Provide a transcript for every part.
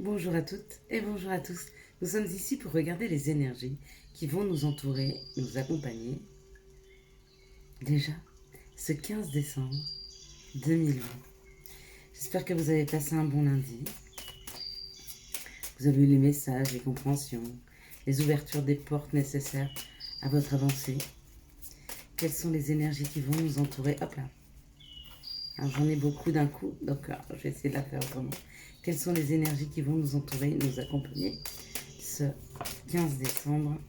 Bonjour à toutes et bonjour à tous. Nous sommes ici pour regarder les énergies qui vont nous entourer, nous accompagner. Déjà, ce 15 décembre 2020. J'espère que vous avez passé un bon lundi. Vous avez eu les messages, les compréhensions, les ouvertures des portes nécessaires à votre avancée. Quelles sont les énergies qui vont nous entourer? Hop là. Alors j'en ai beaucoup d'un coup, donc je vais essayer de la faire autrement. Quelles sont les énergies qui vont nous entourer, nous accompagner ce 15 décembre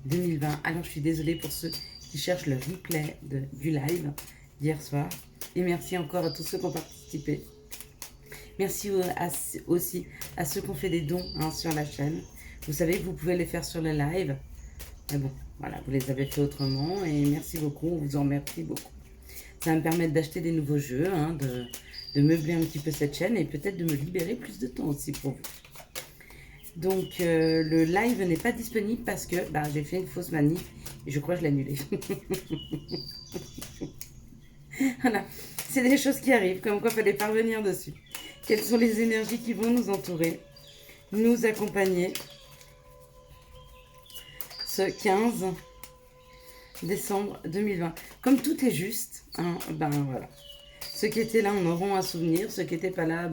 2020. Alors je suis désolée pour ceux qui cherchent le replay du live d'hier soir. Et merci encore à tous ceux qui ont participé. Merci aussi à ceux qui ont fait des dons sur la chaîne. Vous savez que vous pouvez les faire sur le live. Mais bon, voilà, vous les avez fait autrement. Et merci beaucoup, on vous en remercie beaucoup. Ça va me permettre d'acheter des nouveaux jeux, de meubler un petit peu cette chaîne et peut-être de me libérer plus de temps aussi pour vous. Donc le live n'est pas disponible parce que j'ai fait une fausse manip et je crois que je l'ai annulé. Voilà, c'est des choses qui arrivent, comme quoi il fallait parvenir dessus. Quelles sont les énergies qui vont nous entourer, nous accompagner ce 15 décembre 2020. Comme tout est juste, voilà. Ceux qui étaient là en auront un souvenir, ceux qui n'étaient pas là,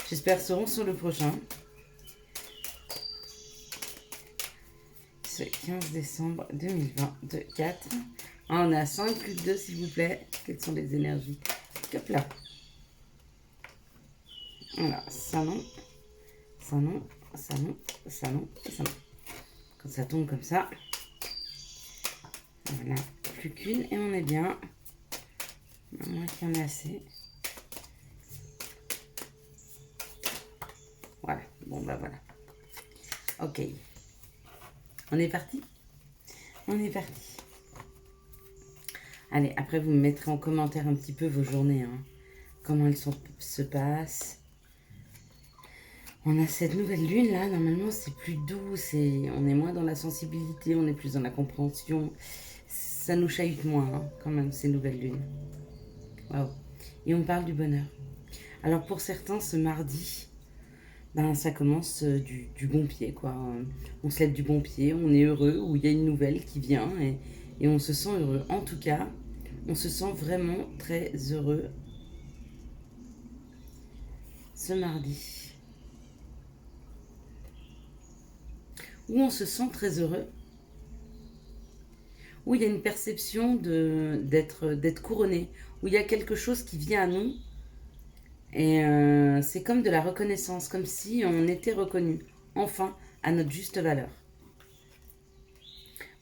j'espère seront sur le prochain. Ce 15 décembre 2024. On a 5 plus de 2 s'il vous plaît. Quelles sont les énergies? Hop là. Voilà, ça non, ça non, ça non, ça non, ça non. Quand ça tombe comme ça, voilà, plus qu'une et on est bien. À moins qu'il y en ait assez. Voilà, bon voilà. Ok. On est parti? On est parti. Allez, après vous me mettrez en commentaire un petit peu vos journées, comment elles se passent. On a cette nouvelle lune là, normalement c'est plus doux, on est moins dans la sensibilité, on est plus dans la compréhension. Ça nous chahute moins quand même ces nouvelles lunes. Waouh. Et on parle du bonheur. Alors pour certains ce mardi, ça commence du bon pied quoi. On se lève du bon pied, on est heureux, ou il y a une nouvelle qui vient et on se sent heureux. En tout cas, on se sent vraiment très heureux ce mardi. Où on se sent très heureux, où il y a une perception d'être couronné, où il y a quelque chose qui vient à nous, et c'est comme de la reconnaissance, comme si on était reconnu, enfin, à notre juste valeur.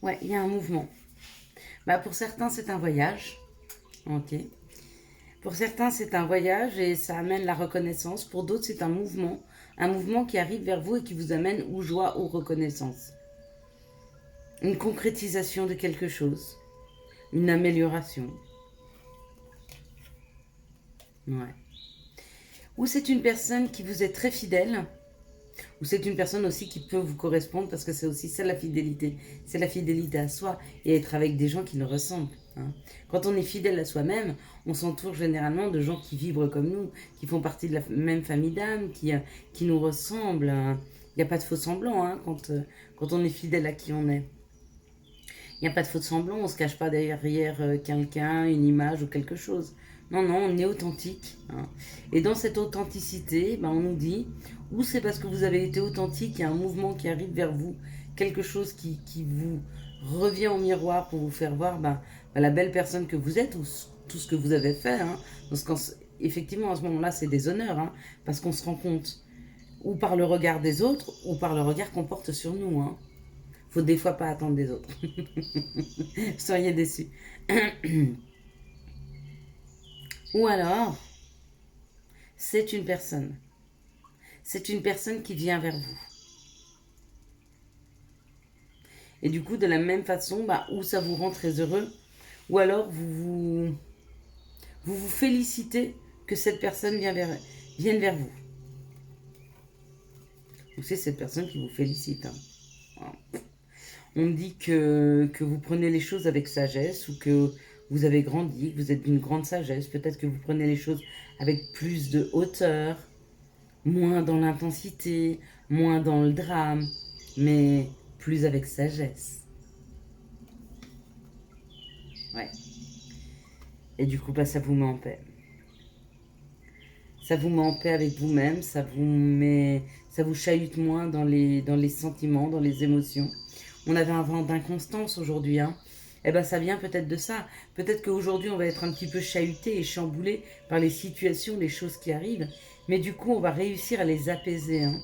Ouais, il y a un mouvement. Pour certains, c'est un voyage, ok. Pour certains, c'est un voyage et ça amène la reconnaissance. Pour d'autres, c'est un mouvement qui arrive vers vous et qui vous amène ou joie ou reconnaissance. Une concrétisation de quelque chose, une amélioration. Ouais. Ou c'est une personne qui vous est très fidèle, ou c'est une personne aussi qui peut vous correspondre, parce que c'est aussi ça la fidélité. C'est la fidélité à soi et être avec des gens qui nous ressemblent. Quand on est fidèle à soi-même, on s'entoure généralement de gens qui vibrent comme nous, qui font partie de la même famille d'âme, qui nous ressemblent. Il n'y a pas de faux semblant quand on est fidèle à qui on est. Il n'y a pas de faux semblant, on ne se cache pas derrière quelqu'un, une image ou quelque chose. Non, on est authentique. Et dans cette authenticité, on nous dit, ou c'est parce que vous avez été authentique, il y a un mouvement qui arrive vers vous, quelque chose qui vous revient au miroir pour vous faire voir la belle personne que vous êtes, ou tout ce que vous avez fait. Effectivement, à ce moment-là, c'est des honneurs, parce qu'on se rend compte, ou par le regard des autres, ou par le regard qu'on porte sur nous. Faut des fois pas attendre des autres. Vous seriez déçus. Ou alors, c'est une personne. C'est une personne qui vient vers vous. Et du coup, de la même façon, ou ça vous rend très heureux, ou alors vous félicitez que cette personne vienne vers vous. Ou c'est cette personne qui vous félicite. On dit que vous prenez les choses avec sagesse, ou que vous avez grandi, que vous êtes d'une grande sagesse. Peut-être que vous prenez les choses avec plus de hauteur. moins dans l'intensité, moins dans le drame, mais plus avec sagesse. Ouais. Et du coup, bah, ça vous met en paix. Ça vous met en paix avec vous-même, ça vous chahute moins dans les sentiments, dans les émotions. On avait un vent d'inconstance aujourd'hui, hein. Eh ben, ça vient peut-être de ça. Peut-être qu'aujourd'hui, on va être un petit peu chahuté et chamboulé par les situations, les choses qui arrivent. Mais du coup, on va réussir à les apaiser, hein.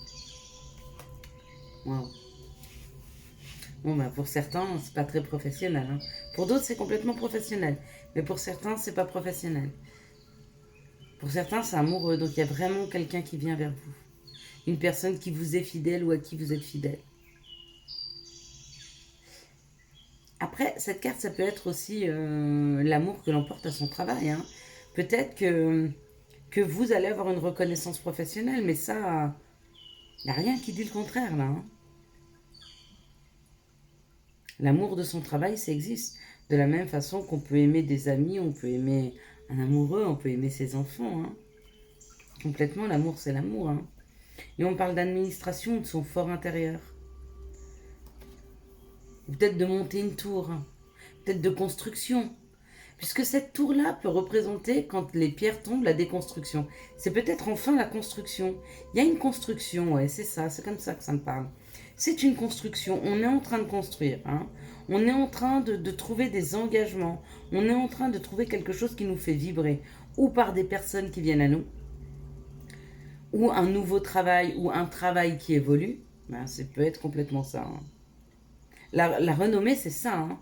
Waouh. Bon, bah, pour certains, c'est pas très professionnel, hein. Pour d'autres, c'est complètement professionnel. Mais pour certains, c'est pas professionnel. Pour certains, c'est amoureux. Donc, il y a vraiment quelqu'un qui vient vers vous. Une personne qui vous est fidèle ou à qui vous êtes fidèle. Après, cette carte, ça peut être aussi l'amour que l'on porte à son travail, hein. Peut-être que vous allez avoir une reconnaissance professionnelle, mais ça, il n'y a rien qui dit le contraire, là, hein. L'amour de son travail, ça existe. De la même façon qu'on peut aimer des amis, on peut aimer un amoureux, on peut aimer ses enfants, hein. Complètement, l'amour, c'est l'amour, hein. Et on parle d'administration de son fort intérieur. Peut-être de monter une tour, hein. Peut-être de construction. Puisque cette tour-là peut représenter, quand les pierres tombent, la déconstruction. C'est peut-être enfin la construction. Il y a une construction, ouais, c'est ça, c'est comme ça que ça me parle. C'est une construction, on est en train de construire, hein. On est en train de trouver des engagements, on est en train de trouver quelque chose qui nous fait vibrer, ou par des personnes qui viennent à nous, ou un nouveau travail, ou un travail qui évolue. Ben, ça peut être complètement ça, hein. La renommée, c'est ça, hein.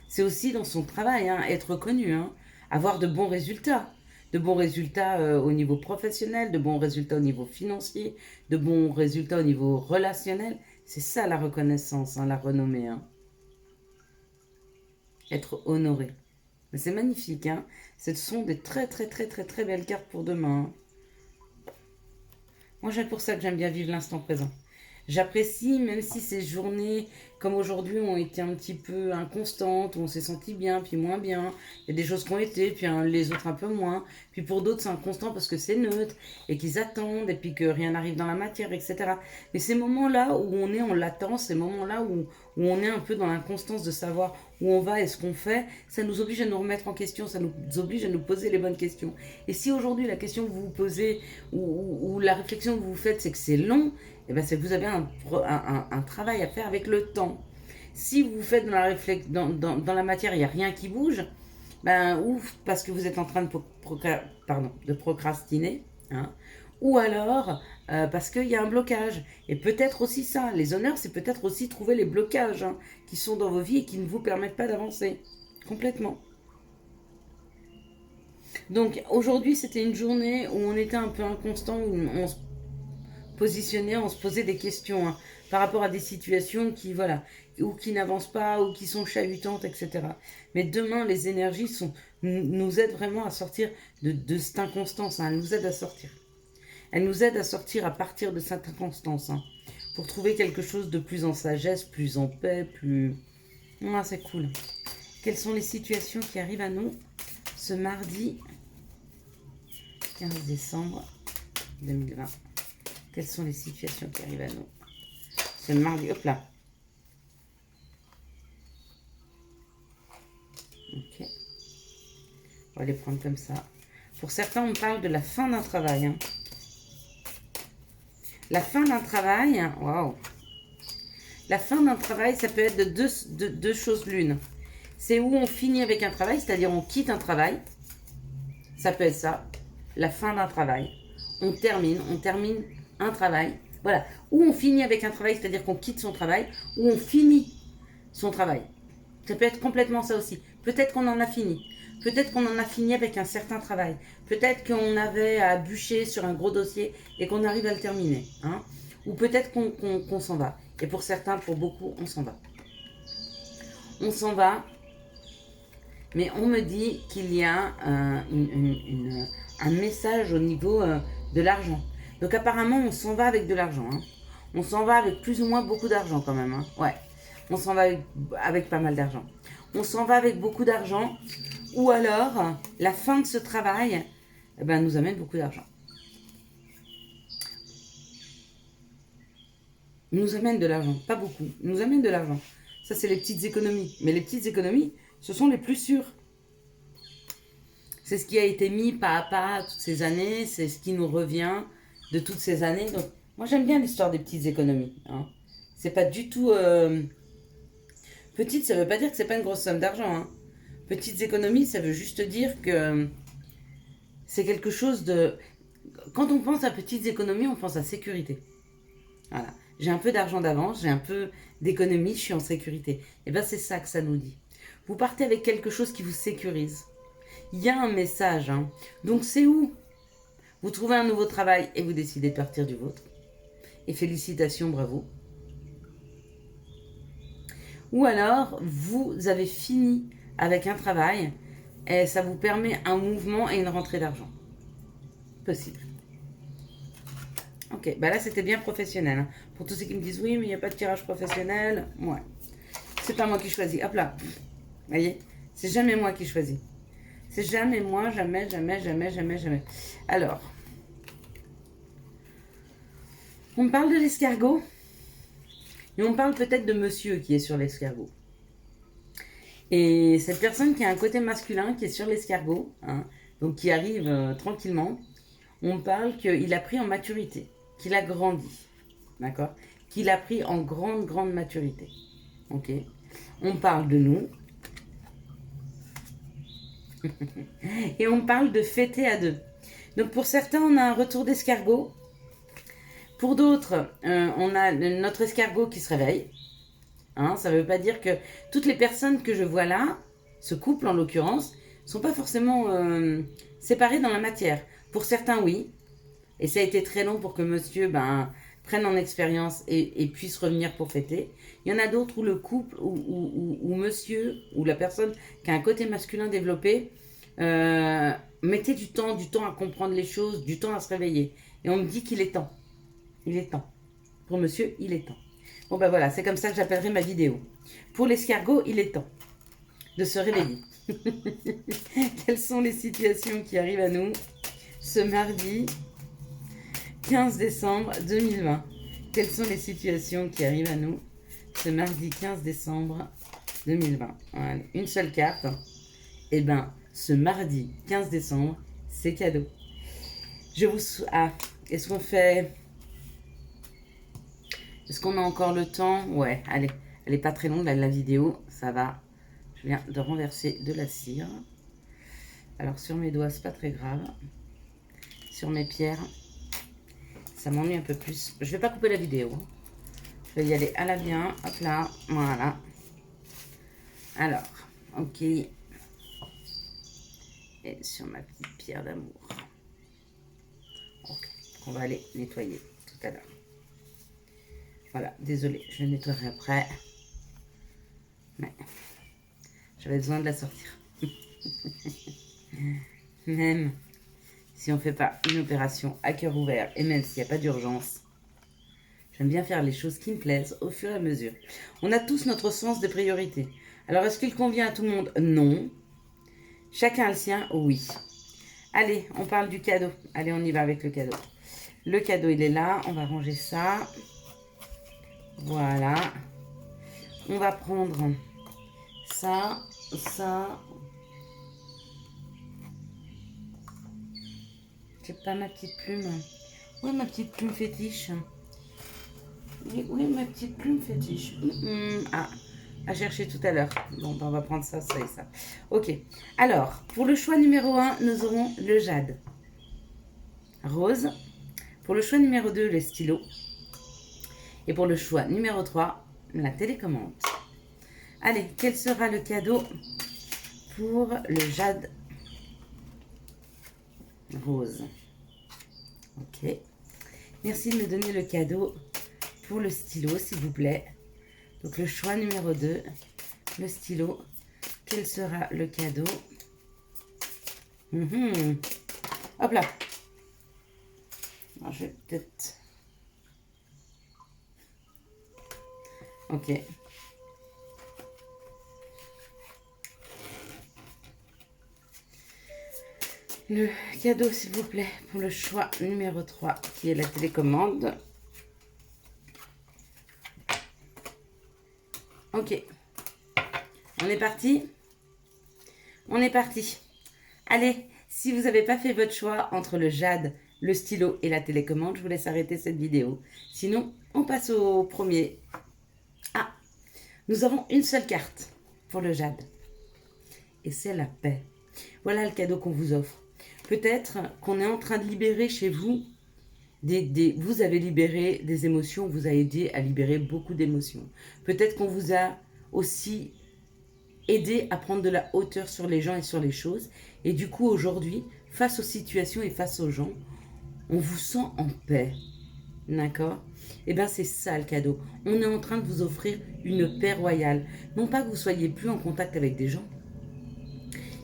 C'est aussi dans son travail, hein, être reconnu, hein, avoir de bons résultats. De bons résultats au niveau professionnel, de bons résultats au niveau financier, de bons résultats au niveau relationnel. C'est ça la reconnaissance, hein, la renommée, hein. Être honoré. Mais c'est magnifique, hein. Ce sont des très très très très très belles cartes pour demain, hein. Moi, c'est pour ça que j'aime bien vivre l'instant présent. J'apprécie, même si ces journées, comme aujourd'hui, ont été un petit peu inconstantes, où on s'est senti bien, puis moins bien. Il y a des choses qui ont été, puis les autres un peu moins. Puis pour d'autres, c'est inconstant parce que c'est neutre, et qu'ils attendent, et puis que rien n'arrive dans la matière, etc. Mais ces moments-là où on est en latence, ces moments-là où on est un peu dans l'inconstance de savoir où on va et ce qu'on fait, ça nous oblige à nous remettre en question, ça nous oblige à nous poser les bonnes questions. Et si aujourd'hui, la question que vous vous posez, ou la réflexion que vous vous faites, c'est que c'est long, eh ben, c'est que vous avez un travail à faire avec le temps. Si vous faites dans la matière, il n'y a rien qui bouge, ben, ou parce que vous êtes en train de procrastiner, hein, ou alors parce qu'il y a un blocage. Et peut-être aussi ça, les honneurs, c'est peut-être aussi trouver les blocages, hein, qui sont dans vos vies et qui ne vous permettent pas d'avancer. Complètement. Donc aujourd'hui, c'était une journée où on était un peu inconstant, où on se positionnait, on se posait des questions, hein, par rapport à des situations qui, voilà, ou qui n'avancent pas, ou qui sont chahutantes, etc. Mais demain, les énergies nous aident vraiment à sortir de cette inconstance, hein. Elles nous aident à sortir. Elles nous aident à sortir à partir de cette inconstance, hein, pour trouver quelque chose de plus en sagesse, plus en paix, plus... Ah, c'est cool. Quelles sont les situations qui arrivent à nous ce mardi 15 décembre 2020? Quelles sont les situations qui arrivent à nous ce mardi? Hop là. Ok. On va les prendre comme ça. Pour certains, on parle de la fin d'un travail, hein. La fin d'un travail, waouh. La fin d'un travail, ça peut être de deux choses l'une. C'est où on finit avec un travail, c'est-à-dire on quitte un travail. Ça peut être ça, la fin d'un travail. On termine un travail. Voilà. Ou on finit avec un travail, c'est-à-dire qu'on quitte son travail, ou on finit son travail. Ça peut être complètement ça aussi. Peut-être qu'on en a fini. Peut-être qu'on en a fini avec un certain travail. Peut-être qu'on avait à bûcher sur un gros dossier et qu'on arrive à le terminer, hein. Ou peut-être qu'on s'en va. Et pour certains, pour beaucoup, on s'en va. On s'en va, mais on me dit qu'il y a un message au niveau de l'argent. Donc apparemment, on s'en va avec de l'argent, hein. On s'en va avec plus ou moins beaucoup d'argent quand même, hein. Ouais, on s'en va avec pas mal d'argent. On s'en va avec beaucoup d'argent, ou alors la fin de ce travail, eh ben, nous amène beaucoup d'argent. nous amènent de l'argent. Pas beaucoup, nous amènent de l'argent. Ça, c'est les petites économies. Mais les petites économies, ce sont les plus sûres. C'est ce qui a été mis pas à pas toutes ces années. C'est ce qui nous revient de toutes ces années. Donc, moi, j'aime bien l'histoire des petites économies. Hein. C'est pas du tout... Petite, ça veut pas dire que c'est pas une grosse somme d'argent. Hein. Petites économies, ça veut juste dire que c'est quelque chose de... Quand on pense à petites économies, on pense à sécurité. Voilà. J'ai un peu d'argent d'avance, j'ai un peu d'économie, je suis en sécurité. Et bien c'est ça que ça nous dit. Vous partez avec quelque chose qui vous sécurise. Il y a un message. Hein. Donc c'est où vous trouvez un nouveau travail et vous décidez de partir du vôtre. Et félicitations, bravo. Ou alors, vous avez fini avec un travail et ça vous permet un mouvement et une rentrée d'argent. Possible. Ok, bah là c'était bien professionnel. Hein. Pour tous ceux qui me disent oui, mais il n'y a pas de tirage professionnel. Ouais. C'est pas moi qui choisis. Hop là. Vous voyez, c'est jamais moi qui choisis. C'est jamais moi, jamais, jamais, jamais, jamais, jamais. Alors, on me parle de l'escargot. Et on parle peut-être de monsieur qui est sur l'escargot. Et cette personne qui a un côté masculin qui est sur l'escargot, hein, donc qui arrive tranquillement, on parle qu'il a pris en maturité, qu'il a grandi, d'accord, qu'il a pris en grande, grande maturité. Ok. On parle de nous. Et on parle de fêter à deux. Donc pour certains, on a un retour d'escargot. Pour d'autres, on a notre escargot qui se réveille. Hein, ça ne veut pas dire que toutes les personnes que je vois là, ce couple en l'occurrence, ne sont pas forcément séparées dans la matière. Pour certains, oui. Et ça a été très long pour que monsieur prenne en expérience et puisse revenir pour fêter. Il y en a d'autres où le couple, ou monsieur, ou la personne qui a un côté masculin développé, mettait du temps à comprendre les choses, du temps à se réveiller. Et on me dit qu'il est temps. Il est temps. Pour monsieur, il est temps. Bon ben voilà, c'est comme ça que j'appellerai ma vidéo. Pour l'escargot, il est temps de se réveiller. Quelles sont les situations qui arrivent à nous ce mardi 15 décembre 2020? Quelles sont les situations qui arrivent à nous ce mardi 15 décembre 2020? Voilà, une seule carte. Et ben, ce mardi 15 décembre, c'est cadeau. Je vous... Ah, est-ce qu'on fait... Est-ce qu'on a encore le temps? Ouais, allez. Elle n'est pas très longue, la vidéo. Ça va. Je viens de renverser de la cire. Alors, sur mes doigts, c'est pas très grave. Sur mes pierres, ça m'ennuie un peu plus. Je vais pas couper la vidéo. Je vais y aller à la bien. Hop là. Voilà. Alors, ok. Et sur ma petite pierre d'amour. Ok. On va aller nettoyer tout à l'heure. Voilà, désolée, je le nettoierai après. Mais j'avais besoin de la sortir. Même si on ne fait pas une opération à cœur ouvert, et même s'il n'y a pas d'urgence, j'aime bien faire les choses qui me plaisent au fur et à mesure. On a tous notre sens des priorités. Alors, est-ce qu'il convient à tout le monde? Non. Chacun a le sien? Oui. Allez, on parle du cadeau. Allez, on y va avec le cadeau. Le cadeau, il est là. On va ranger ça. Voilà. On va prendre ça, ça. J'ai pas ma petite plume. Où est ma petite plume fétiche? Où est ma petite plume fétiche? Ah, à chercher tout à l'heure. Bon, on va prendre ça, ça et ça. Ok. Alors, pour le choix numéro 1, nous aurons le jade. Rose. Pour le choix numéro 2, le stylo. Et pour le choix numéro 3, la télécommande. Allez, quel sera le cadeau pour le jade rose? Ok. Merci de me donner le cadeau pour le stylo, s'il vous plaît. Donc, le choix numéro 2, le stylo. Quel sera le cadeau? Hop là. Alors, je vais peut-être... Ok. Le cadeau, s'il vous plaît, pour le choix numéro 3, qui est la télécommande. Ok. On est parti? On est parti. Allez, si vous n'avez pas fait votre choix entre le jade, le stylo et la télécommande, je vous laisse arrêter cette vidéo. Sinon, on passe au premier. Ah, nous avons une seule carte pour le jade. Et c'est la paix. Voilà le cadeau qu'on vous offre. Peut-être qu'on est en train de libérer chez vous, vous avez libéré des émotions, on vous a aidé à libérer beaucoup d'émotions. Peut-être qu'on vous a aussi aidé à prendre de la hauteur sur les gens et sur les choses. Et du coup, aujourd'hui, face aux situations et face aux gens, on vous sent en paix. D'accord? Et bien, c'est ça le cadeau. On est en train de vous offrir une paix royale. Non pas que vous soyez plus en contact avec des gens,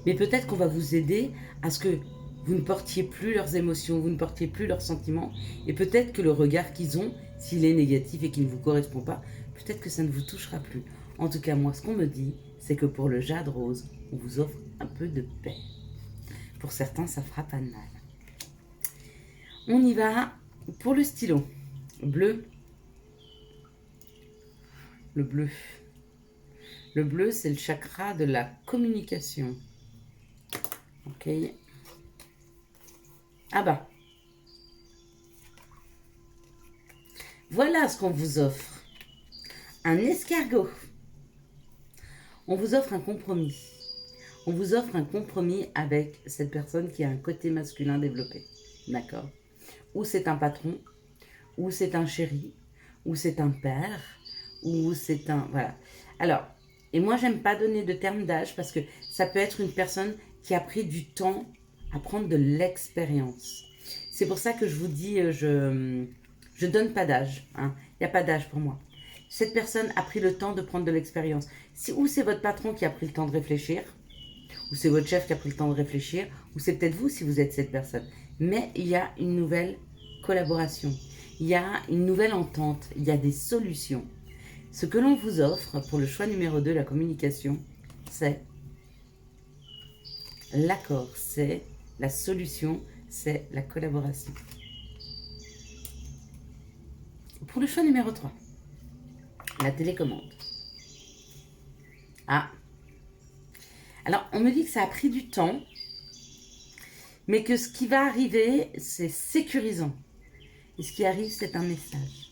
mais peut-être qu'on va vous aider à ce que vous ne portiez plus leurs émotions, vous ne portiez plus leurs sentiments, et peut-être que le regard qu'ils ont, s'il est négatif et qu'il ne vous correspond pas, peut-être que ça ne vous touchera plus. En tout cas, moi, ce qu'on me dit, c'est que pour le jade rose, on vous offre un peu de paix. Pour certains, ça fera pas de mal. On y va pour le stylo. Bleu. Le bleu. Le bleu, c'est le chakra de la communication. Ok. Ah bah. Voilà ce qu'on vous offre. Un escargot. On vous offre un compromis. On vous offre un compromis avec cette personne qui a un côté masculin développé. D'accord? Ou c'est un patron, ou c'est un chéri, ou c'est un père, ou c'est un... Voilà. Alors, et moi, j'aime pas donner de terme d'âge parce que ça peut être une personne qui a pris du temps à prendre de l'expérience. C'est pour ça que je vous dis, je donne pas d'âge. Hein. Il n'y a pas d'âge pour moi. Cette personne a pris le temps de prendre de l'expérience. Ou c'est votre patron qui a pris le temps de réfléchir, ou c'est votre chef qui a pris le temps de réfléchir, ou c'est peut-être vous si vous êtes cette personne. Mais il y a une nouvelle collaboration, il y a une nouvelle entente, il y a des solutions. Ce que l'on vous offre pour le choix numéro 2, la communication, c'est l'accord, c'est la solution, c'est la collaboration. Pour le choix numéro 3, la télécommande. Ah. Alors, on me dit que ça a pris du temps, mais que ce qui va arriver, c'est sécurisant. Et ce qui arrive, c'est un message.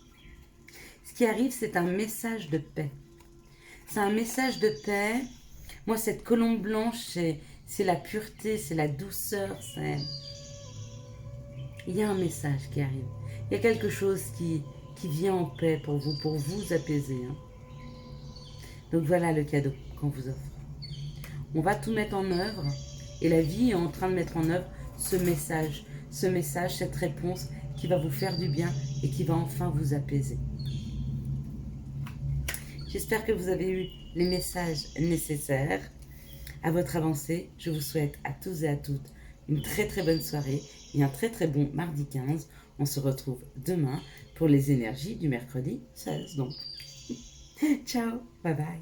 Ce qui arrive, c'est un message de paix. C'est un message de paix. Moi, cette colombe blanche, c'est la pureté, c'est la douceur. Il y a un message qui arrive. Il y a quelque chose qui vient en paix pour vous apaiser. Hein. Donc voilà le cadeau qu'on vous offre. On va tout mettre en œuvre et la vie est en train de mettre en œuvre ce message, cette réponse qui va vous faire du bien et qui va enfin vous apaiser. J'espère que vous avez eu les messages nécessaires à votre avancée. Je vous souhaite à tous et à toutes une très très bonne soirée et un très très bon mardi 15. On se retrouve demain pour les énergies du mercredi 16 donc. Ciao, bye bye.